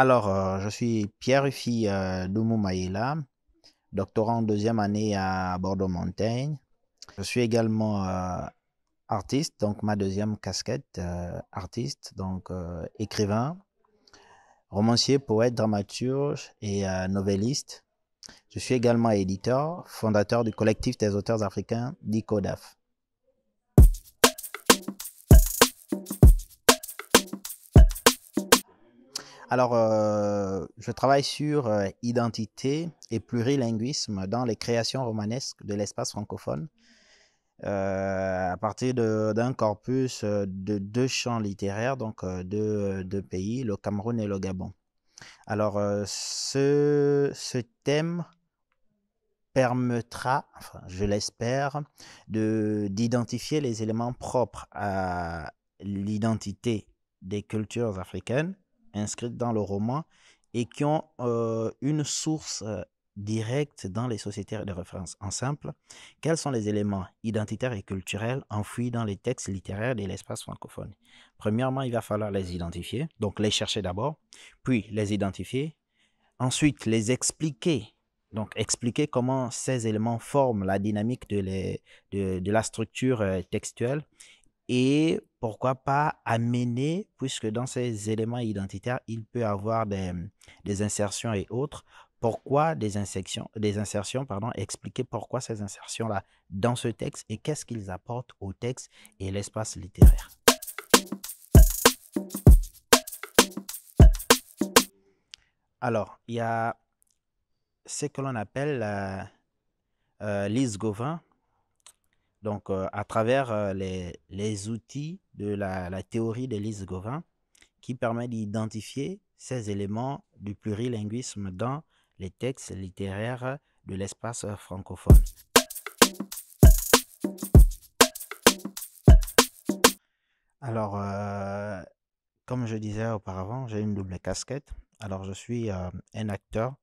Je suis Pierre-Rufi Doumou Maïla, doctorant en deuxième année à Bordeaux-Montaigne. Je suis également artiste, donc ma deuxième casquette, artiste, écrivain, romancier, poète, dramaturge et novelliste. Je suis également éditeur, fondateur du collectif des auteurs africains d'ICODAF. Je travaille sur identité et plurilinguisme dans les créations romanesques de l'espace francophone à partir d'un corpus de deux champs littéraires, deux pays, le Cameroun et le Gabon. Ce thème permettra, enfin, je l'espère, d'identifier les éléments propres à l'identité des cultures africaines inscrites dans le roman et qui ont une source directe dans les sociétés de référence. En simple, quels sont les éléments identitaires et culturels enfouis dans les textes littéraires de l'espace francophone? Premièrement, il va falloir les identifier, donc les chercher d'abord, puis les identifier, ensuite les expliquer, donc expliquer comment ces éléments forment la dynamique de la structure textuelle et pourquoi pas amener, puisque dans ces éléments identitaires, il peut y avoir des insertions et autres, pourquoi des insertions, pardon, expliquer pourquoi ces insertions-là dans ce texte et qu'est-ce qu'ils apportent au texte et l'espace littéraire. Il y a ce que l'on appelle Lise Gauvin, à travers les outils de la théorie de Lise Gauvin, qui permet d'identifier ces éléments du plurilinguisme dans les textes littéraires de l'espace francophone. Alors, euh, Comme je disais auparavant, j'ai une double casquette. Je suis un acteur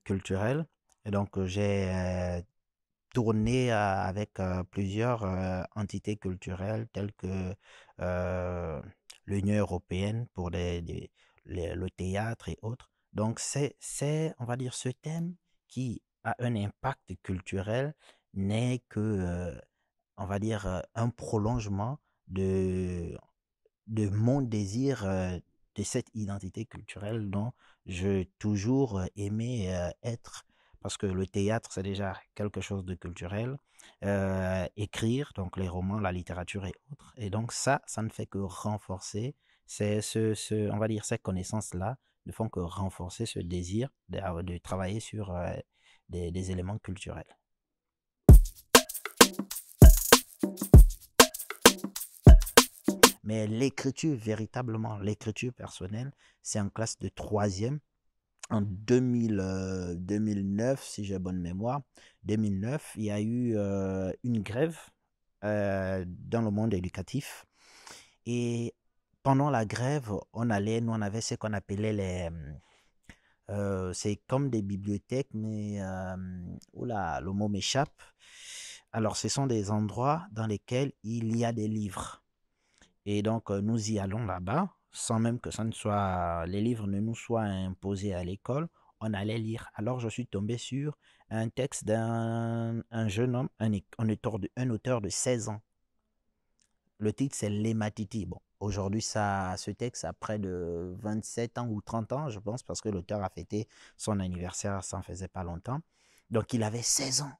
culturel et j'ai tourné avec plusieurs entités culturelles telles que euh, l'Union européenne pour le théâtre et autres. On va dire, ce thème qui a un impact culturel n'est que, on va dire, un prolongement de, de mon désir de cette identité culturelle dont j'ai toujours aimé être, parce que le théâtre, c'est déjà quelque chose de culturel. Écrire, donc les romans, la littérature et autres. Et donc ça ne fait que renforcer, on va dire, ces connaissances-là ne font que renforcer ce désir de travailler sur des éléments culturels. Mais l'écriture, véritablement, l'écriture personnelle, c'est en classe de troisième. En 2009, si j'ai bonne mémoire, 2009, il y a eu une grève dans le monde éducatif. Et pendant la grève, nous on avait ce qu'on appelait c'est comme des bibliothèques, mais oula, le mot m'échappe. Ce sont des endroits dans lesquels il y a des livres. Et nous y allons là-bas, sans même que les livres ne nous soient imposés à l'école. On allait lire. Alors, je suis tombé sur un texte d'un un jeune homme, un auteur de 16 ans. Le titre, c'est L'Hématiti. Bon, aujourd'hui, ce texte a près de 27 ans ou 30 ans, je pense, parce que l'auteur a fêté son anniversaire, ça en faisait pas longtemps. Donc, il avait 16 ans.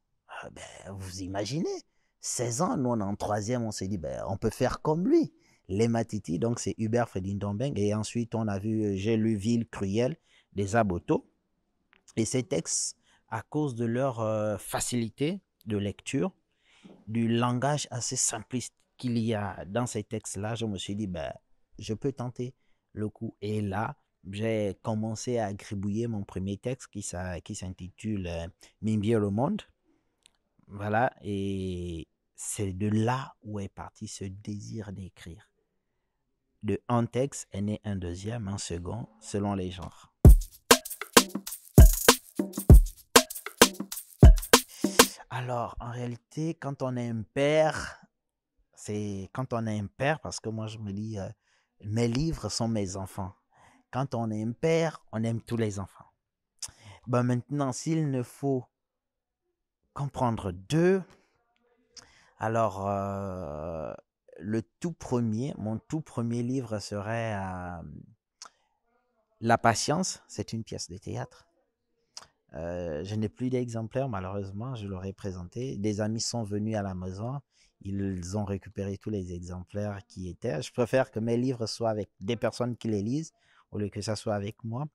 Vous imaginez, 16 ans, nous, on est en troisième, on s'est dit, on peut faire comme lui. L'Hématiti, donc c'est Hubert Fredin Dombeng. Et ensuite, j'ai lu Ville cruelle des Aboto. Et ces textes, à cause de leur facilité de lecture, du langage assez simpliste qu'il y a dans ces textes-là, je me suis dit, je peux tenter le coup. Et là, j'ai commencé à gribouiller mon premier texte qui s'intitule Mimbie le monde. Voilà, et c'est de là où est parti ce désir d'écrire. De un texte est né un deuxième, un second, selon les genres. En réalité, quand on est un père, c'est quand on est un père, parce que moi je me dis, mes livres sont mes enfants. Quand on est un père, on aime tous les enfants. Ben maintenant, s'il ne faut comprendre deux, alors mon tout premier livre serait La Patience, c'est une pièce de théâtre. Je n'ai plus d'exemplaires, malheureusement, je l'aurais présenté. Des amis sont venus à la maison, ils ont récupéré tous les exemplaires qui étaient. Je préfère que mes livres soient avec des personnes qui les lisent au lieu que ça soit avec moi.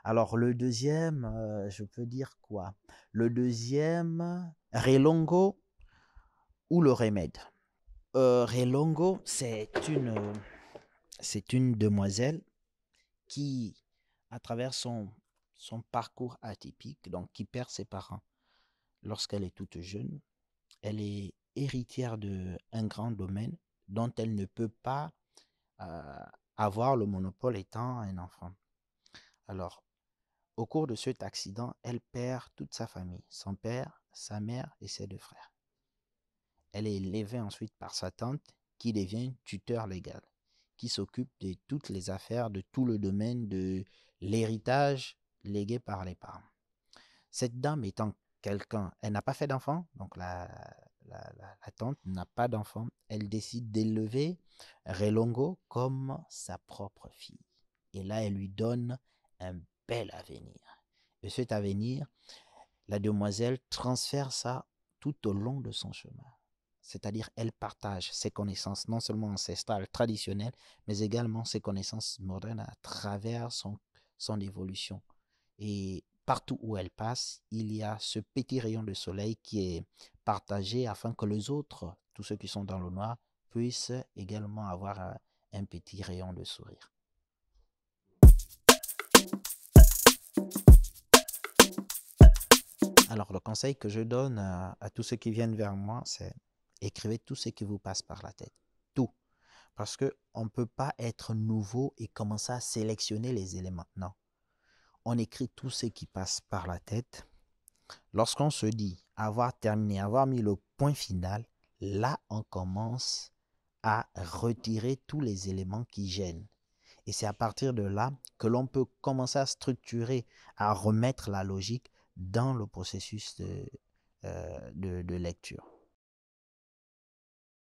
Alors le deuxième, je peux dire quoi? Le deuxième, Relongo ou Le Remède. Relongo, c'est une demoiselle qui, à travers son parcours atypique, donc qui perd ses parents lorsqu'elle est toute jeune, elle est héritière d'un grand domaine dont elle ne peut pas euh, avoir le monopole étant un enfant. Alors, au cours de cet accident, elle perd toute sa famille, son père, sa mère et ses deux frères. Elle est élevée ensuite par sa tante qui devient tuteur légal, qui s'occupe de toutes les affaires, de tout le domaine de l'héritage légué par les parents. Cette dame étant quelqu'un, elle n'a pas fait d'enfant, donc la tante n'a pas d'enfant, elle décide d'élever Relongo comme sa propre fille. Et là, elle lui donne un bel avenir. Et cet avenir, la demoiselle transfère ça tout au long de son chemin. C'est-à-dire, elle partage ses connaissances, non seulement ancestrales, traditionnelles, mais également ses connaissances modernes à travers son évolution. Et partout où elle passe, il y a ce petit rayon de soleil qui est partagé afin que les autres, tous ceux qui sont dans le noir, puissent également avoir un petit rayon de sourire. Alors, le conseil que je donne à tous ceux qui viennent vers moi, c'est écrivez tout ce qui vous passe par la tête. Tout. Parce qu'on ne peut pas être nouveau et commencer à sélectionner les éléments. Non. On écrit tout ce qui passe par la tête. Lorsqu'on se dit avoir terminé, avoir mis le point final, là, on commence à retirer tous les éléments qui gênent. Et c'est à partir de là que l'on peut commencer à structurer, à remettre la logique dans le processus de lecture.